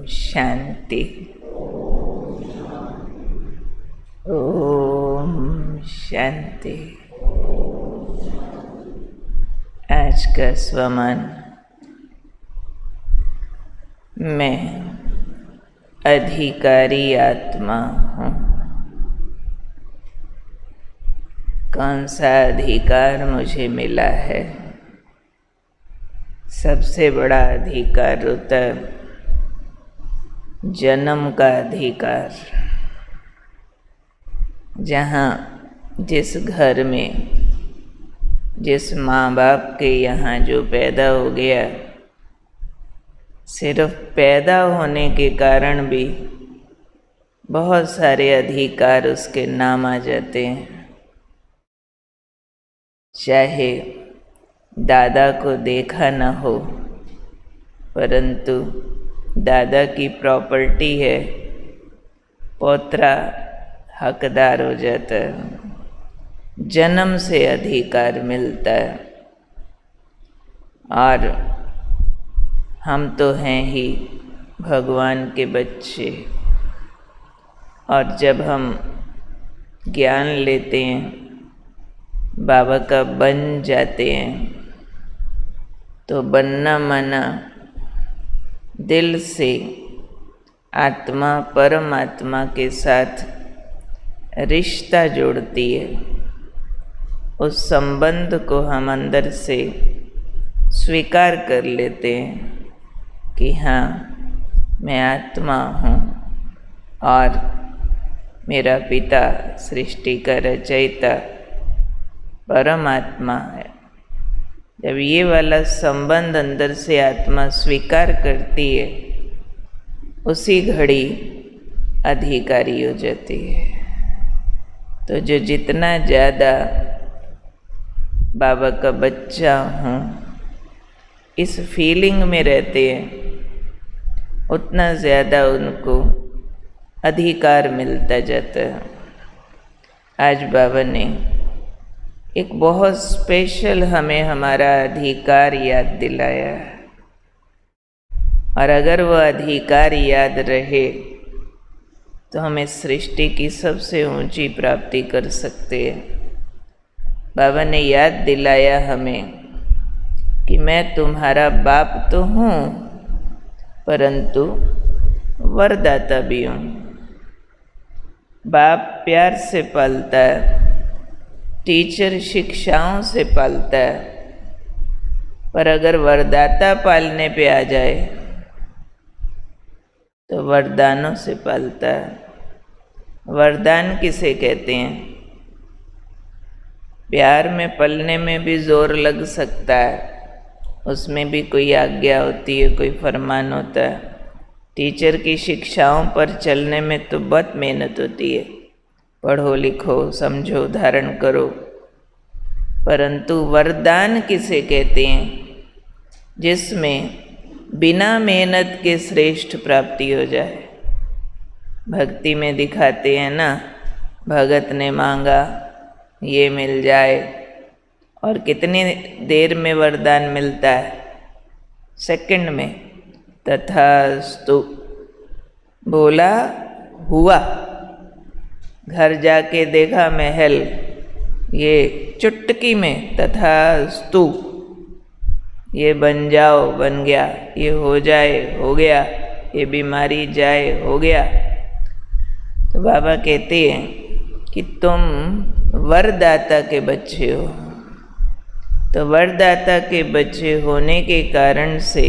शांति। ओम शांति। आज का स्वमन, मैं अधिकारी आत्मा हूँ। कौन सा अधिकार मुझे मिला है? सबसे बड़ा अधिकार होता है जन्म का अधिकार। जहाँ जिस घर में, जिस माँ बाप के यहाँ जो पैदा हो गया, सिर्फ पैदा होने के कारण भी बहुत सारे अधिकार उसके नाम आ जाते हैं। चाहे दादा को देखा न हो, परंतु दादा की प्रॉपर्टी है, पौत्रा हकदार हो जाता है। जन्म से अधिकार मिलता है। और हम तो हैं ही भगवान के बच्चे। और जब हम ज्ञान लेते हैं, बाबा का बन जाते हैं, तो बनना माना दिल से आत्मा परमात्मा के साथ रिश्ता जोड़ती है। उस संबंध को हम अंदर से स्वीकार कर लेते हैं कि हाँ, मैं आत्मा हूँ और मेरा पिता सृष्टि का रचयिता परमात्मा है। जब ये वाला संबंध अंदर से आत्मा स्वीकार करती है, उसी घड़ी अधिकारी हो जाती है। तो जो जितना ज़्यादा बाबा का बच्चा हूँ इस फीलिंग में रहते हैं, उतना ज़्यादा उनको अधिकार मिलता जाता है। आज बाबा ने एक बहुत स्पेशल हमें हमारा अधिकार याद दिलाया है। और अगर वह अधिकार याद रहे तो हमें सृष्टि की सबसे ऊंची प्राप्ति कर सकते हैं। बाबा ने याद दिलाया हमें कि मैं तुम्हारा बाप तो हूँ, परंतु वरदाता भी हूँ। बाप प्यार से पालता है, टीचर शिक्षाओं से पालता है, पर अगर वरदाता पालने पे आ जाए तो वरदानों से पालता है। वरदान किसे कहते हैं? प्यार में पलने में भी जोर लग सकता है, उसमें भी कोई आज्ञा होती है, कोई फरमान होता है। टीचर की शिक्षाओं पर चलने में तो बहुत मेहनत होती है, पढ़ो लिखो समझो धारण करो। परंतु वरदान किसे कहते हैं? जिसमें बिना मेहनत के श्रेष्ठ प्राप्ति हो जाए। भक्ति में दिखाते हैं ना, भगत ने मांगा ये मिल जाए, और कितनी देर में वरदान मिलता है? सेकंड में। तथास्तु बोला हुआ। घर जाके देखा महल, ये चुटकी में तथास्तु, ये बन जाओ बन गया, ये हो जाए हो गया, ये बीमारी जाए हो गया। तो बाबा कहते हैं कि तुम वरदाता के बच्चे हो। तो वरदाता के बच्चे होने के कारण से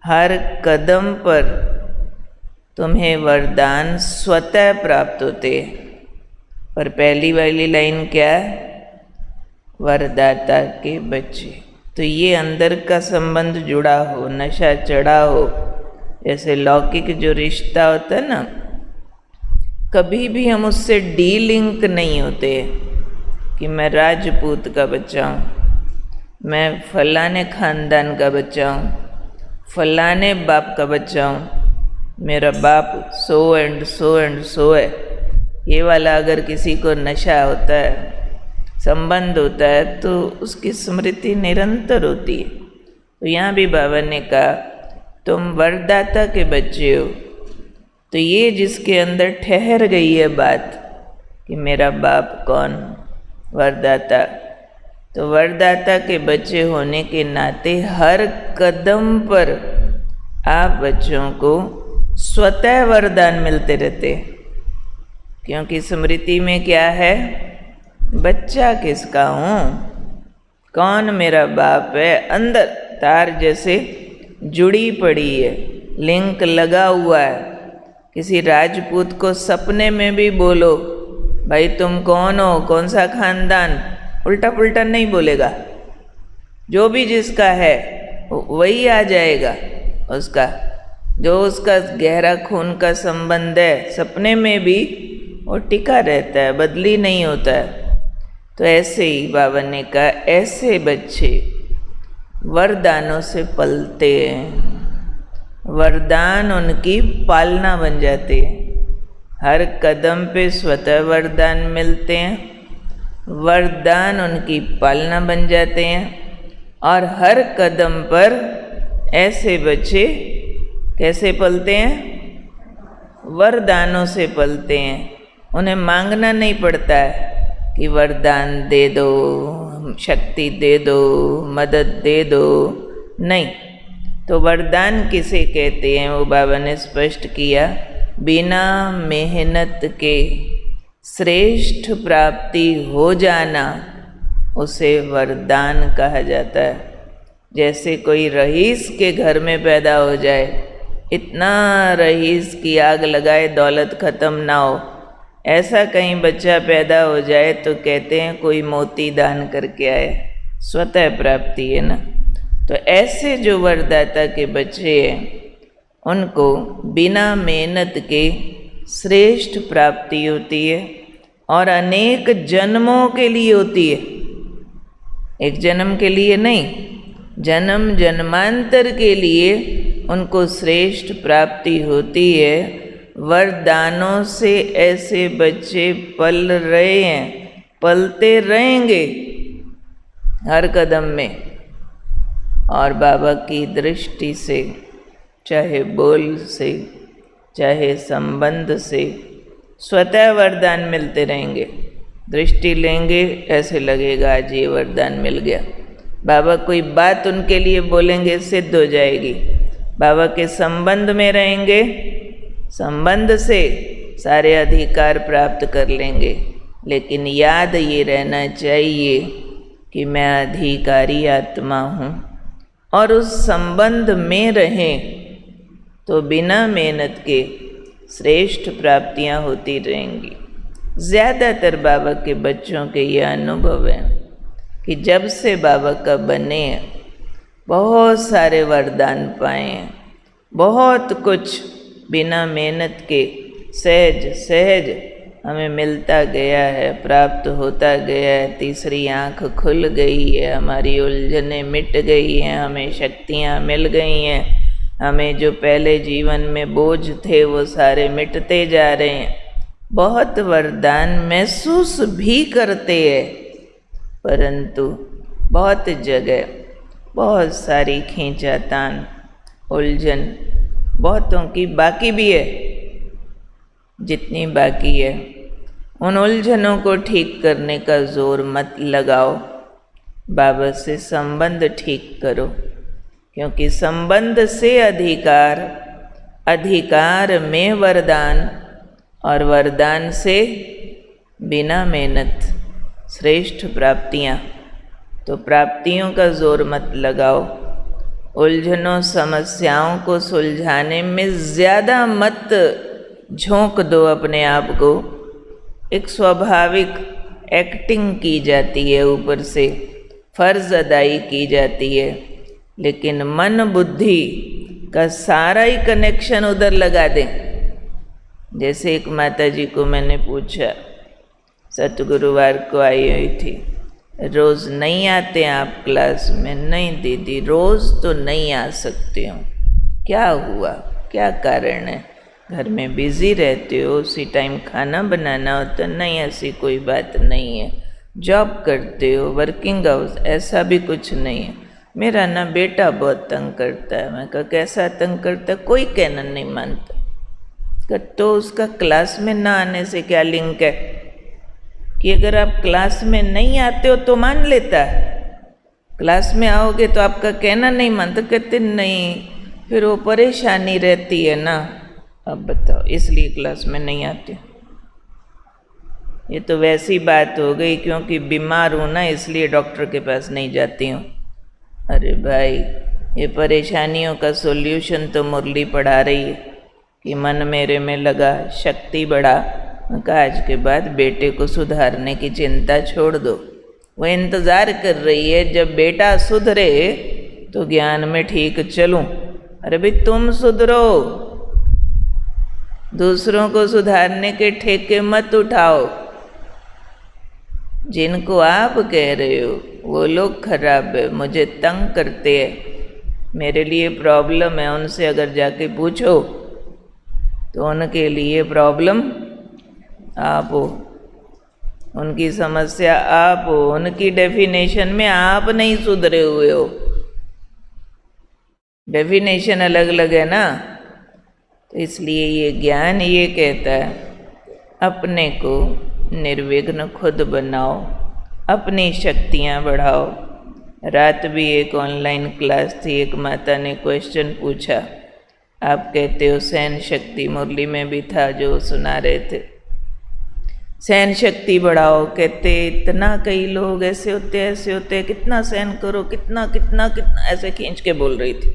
हर कदम पर तुम्हें वरदान स्वतः प्राप्त होते हैं। पर पहली वाली लाइन क्या है? वरदाता के बच्चे। तो ये अंदर का संबंध जुड़ा हो, नशा चढ़ा हो। जैसे लौकिक जो रिश्ता होता है ना, कभी भी हम उससे डीलिंक नहीं होते कि मैं राजपूत का बच्चा हूँ, मैं फलाने खानदान का बच्चा हूँ, फलाने बाप का बच्चा हूँ, मेरा बाप so and so and so है। ये वाला अगर किसी को नशा होता है, संबंध होता है, तो उसकी स्मृति निरंतर होती है। तो यहाँ भी बाबा ने कहा तुम वरदाता के बच्चे हो। तो ये जिसके अंदर ठहर गई है बात कि मेरा बाप कौन, वरदाता, तो वरदाता के बच्चे होने के नाते हर कदम पर आप बच्चों को स्वतः वरदान मिलते रहते हैं। क्योंकि स्मृति में क्या है, बच्चा किसका हूँ, कौन मेरा बाप है, अंदर तार जैसे जुड़ी पड़ी है, लिंक लगा हुआ है। किसी राजपूत को सपने में भी बोलो भाई तुम कौन हो, कौन सा खानदान, उल्टा पुल्टा नहीं बोलेगा, जो भी जिसका है वही आ जाएगा उसका, जो उसका गहरा खून का संबंध है, सपने में भी वो टिका रहता है, बदली नहीं होता है। तो ऐसे ही बाबा ने कहा, ऐसे बच्चे वरदानों से पलते हैं, वरदान उनकी पालना बन जाते हैं। हर कदम पे स्वतः वरदान मिलते हैं, वरदान उनकी पालना बन जाते हैं। और हर कदम पर ऐसे बच्चे कैसे पलते हैं, वरदानों से पलते हैं। उन्हें मांगना नहीं पड़ता है कि वरदान दे दो, शक्ति दे दो, मदद दे दो, नहीं। तो वरदान किसे कहते हैं वो बाबा ने स्पष्ट किया, बिना मेहनत के श्रेष्ठ प्राप्ति हो जाना उसे वरदान कहा जाता है। जैसे कोई रईस के घर में पैदा हो जाए, इतना रईस की आग लगाए दौलत ख़त्म ना हो, ऐसा कहीं बच्चा पैदा हो जाए तो कहते हैं कोई मोती दान करके आए, स्वतः प्राप्ति है ना। तो ऐसे जो वरदाता के बच्चे हैं उनको बिना मेहनत के श्रेष्ठ प्राप्ति होती है और अनेक जन्मों के लिए होती है। एक जन्म के लिए नहीं, जन्म जन्मांतर के लिए उनको श्रेष्ठ प्राप्ति होती है। वरदानों से ऐसे बच्चे पल रहे हैं, पलते रहेंगे हर कदम में। और बाबा की दृष्टि से, चाहे बोल से, चाहे संबंध से, स्वतः वरदान मिलते रहेंगे। दृष्टि लेंगे ऐसे लगेगा आज ये वरदान मिल गया। बाबा कोई बात उनके लिए बोलेंगे सिद्ध हो जाएगी। बाबा के संबंध में रहेंगे, संबंध से सारे अधिकार प्राप्त कर लेंगे। लेकिन याद ये रहना चाहिए कि मैं अधिकारी आत्मा हूँ, और उस संबंध में रहें तो बिना मेहनत के श्रेष्ठ प्राप्तियाँ होती रहेंगी। ज़्यादातर बाबा के बच्चों के ये अनुभव है कि जब से बाबा का बने हैं बहुत सारे वरदान पाए हैं, बहुत कुछ बिना मेहनत के सहज सहज हमें मिलता गया है, प्राप्त होता गया है। तीसरी आँख खुल गई है, हमारी उलझनें मिट गई हैं, हमें शक्तियाँ मिल गई हैं, हमें जो पहले जीवन में बोझ थे वो सारे मिटते जा रहे हैं। बहुत वरदान महसूस भी करते हैं, परंतु बहुत जगह बहुत सारी खींचातान, उलझन बहुतों की बाकी भी है। जितनी बाकी है उन उलझनों को ठीक करने का जोर मत लगाओ, बाबा से संबंध ठीक करो। क्योंकि संबंध से अधिकार, अधिकार में वरदान, और वरदान से बिना मेहनत श्रेष्ठ प्राप्तियाँ। तो प्राप्तियों का जोर मत लगाओ, उलझनों समस्याओं को सुलझाने में ज़्यादा मत झोंक दो अपने आप को। एक स्वाभाविक एक्टिंग की जाती है, ऊपर से फर्ज अदाई की जाती है, लेकिन मन बुद्धि का सारा ही कनेक्शन उधर लगा दें। जैसे एक माता जी को मैंने पूछा, सतगुरुवार को आई हुई थी, रोज़ नहीं आते आप क्लास में? नहीं दीदी, रोज़ तो नहीं आ सकती हूँ। क्या हुआ, क्या कारण है? घर में बिज़ी रहते हो, उसी टाइम खाना बनाना होता? नहीं, ऐसी कोई बात नहीं है। जॉब करते हो, वर्किंग आवर्स, ऐसा भी कुछ नहीं है। मेरा ना बेटा बहुत तंग करता है। मैं कहा कैसा तंग करता है? कोई कहना नहीं मानता। तो उसका क्लास में ना आने से क्या लिंक है कि अगर आप क्लास में नहीं आते हो तो मान लेता है, क्लास में आओगे तो आपका कहना नहीं मानता। कहते नहीं, फिर वो परेशानी रहती है ना। अब बताओ, इसलिए क्लास में नहीं आते। ये तो वैसी बात हो गई क्योंकि बीमार हूँ ना, इसलिए डॉक्टर के पास नहीं जाती हूँ। अरे भाई, ये परेशानियों का सॉल्यूशन तो मुरली पढ़ा रही है कि मन मेरे में लगा, शक्ति बढ़ा। कहा आज के बाद बेटे को सुधारने की चिंता छोड़ दो। वो इंतज़ार कर रही है जब बेटा सुधरे तो ज्ञान में ठीक चलूं। अरे भाई तुम सुधरो, दूसरों को सुधारने के ठेके मत उठाओ। जिनको आप कह रहे हो वो लोग खराब है, मुझे तंग करते हैं, मेरे लिए प्रॉब्लम है, उनसे अगर जाके पूछो तो उनके लिए प्रॉब्लम आप हो, उनकी समस्या आप हो, उनकी डेफिनेशन में आप नहीं सुधरे हुए हो। डेफिनेशन अलग अलग है ना। तो इसलिए ये ज्ञान ये कहता है अपने को निर्विघ्न खुद बनाओ, अपनी शक्तियाँ बढ़ाओ। रात भी एक ऑनलाइन क्लास थी, एक माता ने क्वेश्चन पूछा, आप कहते हो सहन शक्ति, मुरली में भी था जो सुना रहे थे, सहन शक्ति बढ़ाओ। कहते इतना, कई लोग ऐसे होते हैं, कितना सहन करो, कितना कितना कितना, ऐसे खींच के बोल रही थी।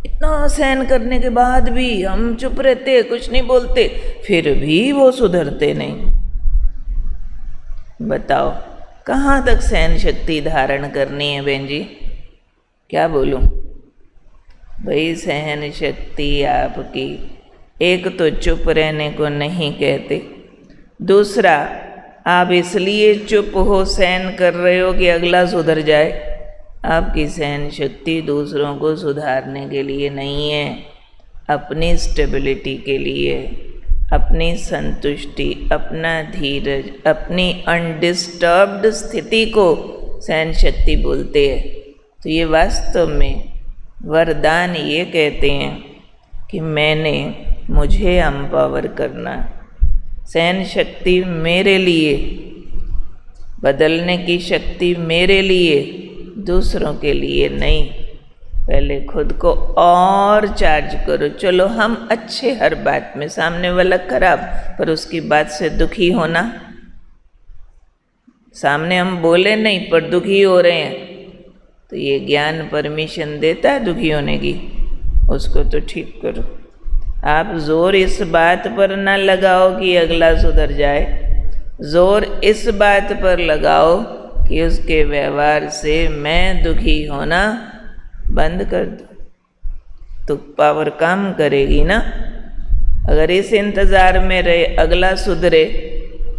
इतना सहन करने के बाद भी हम चुप रहते, कुछ नहीं बोलते, फिर भी वो सुधरते नहीं। बताओ कहाँ तक सहन शक्ति धारण करनी है बहन जी? क्या बोलूं भाई? सहन शक्ति आपकी, एक तो चुप रहने को नहीं कहते, दूसरा आप इसलिए चुप हो, सहन कर रहे हो कि अगला सुधर जाए। आपकी सहन शक्ति दूसरों को सुधारने के लिए नहीं है, अपनी स्टेबिलिटी के लिए, अपनी संतुष्टि, अपना धीरज, अपनी अनडिस्टर्ब्ड स्थिति को सहन शक्ति बोलते हैं। तो ये वास्तव में वरदान ये कहते हैं कि मुझे एम्पावर करना, सहन शक्ति मेरे लिए, बदलने की शक्ति मेरे लिए, दूसरों के लिए नहीं। पहले खुद को और चार्ज करो। चलो हम अच्छे हर बात में, सामने वाला खराब पर उसकी बात से दुखी होना, सामने हम बोले नहीं पर दुखी हो रहे हैं, तो ये ज्ञान परमिशन देता है दुखी होने की, उसको तो ठीक करो। आप जोर इस बात पर ना लगाओ कि अगला सुधर जाए, जोर इस बात पर लगाओ कि उसके व्यवहार से मैं दुखी होना बंद कर दो, तो पावर काम करेगी ना। अगर इस इंतज़ार में रहे अगला सुधरे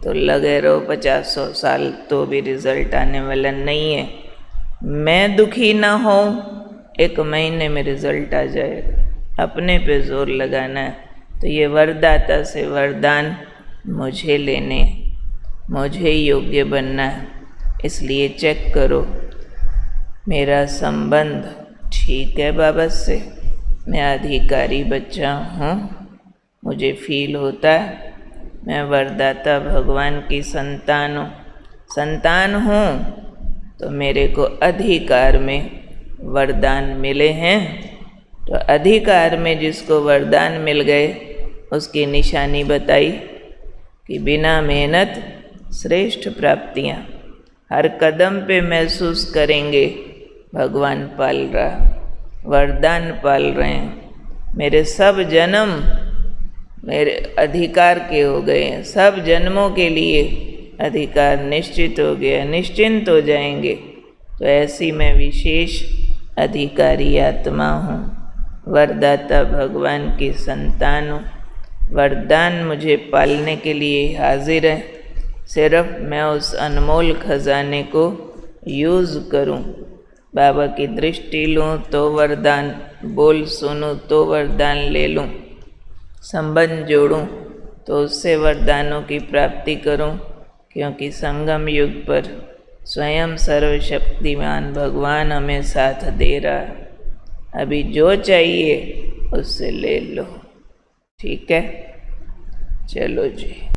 तो लगे रहो 50-100 साल तो भी रिजल्ट आने वाला नहीं है। मैं दुखी ना हो, 1 महीने में रिजल्ट आ जाएगा। अपने पे जोर लगाना है। तो ये वरदाता से वरदान मुझे लेने, मुझे योग्य बनना है। इसलिए चेक करो मेरा संबंध ठीक है बाबा से, मैं अधिकारी बच्चा हूँ, मुझे फील होता है मैं वरदाता भगवान की संतान हूँ, तो मेरे को अधिकार में वरदान मिले हैं। तो अधिकार में जिसको वरदान मिल गए उसकी निशानी बताई कि बिना मेहनत श्रेष्ठ प्राप्तियाँ हर कदम पे महसूस करेंगे। भगवान पाल रहा, वरदान पाल रहे हैं। मेरे सब जन्म मेरे अधिकार के हो गए हैं, सब जन्मों के लिए अधिकार निश्चित हो गया, निश्चिंत हो जाएंगे। तो ऐसी मैं विशेष अधिकारी आत्मा हूँ, वरदाता भगवान की संतान हूँ। वरदान मुझे पालने के लिए हाजिर है, सिर्फ मैं उस अनमोल खजाने को यूज़ करूं। बाबा की दृष्टि लूं तो वरदान, बोल सुनूं तो वरदान ले लूं, संबंध जोड़ूं तो उससे वरदानों की प्राप्ति करूं। क्योंकि संगम युग पर स्वयं सर्वशक्तिमान भगवान हमें साथ दे रहा है। अभी जो चाहिए उससे ले लो, ठीक है? चलो जी।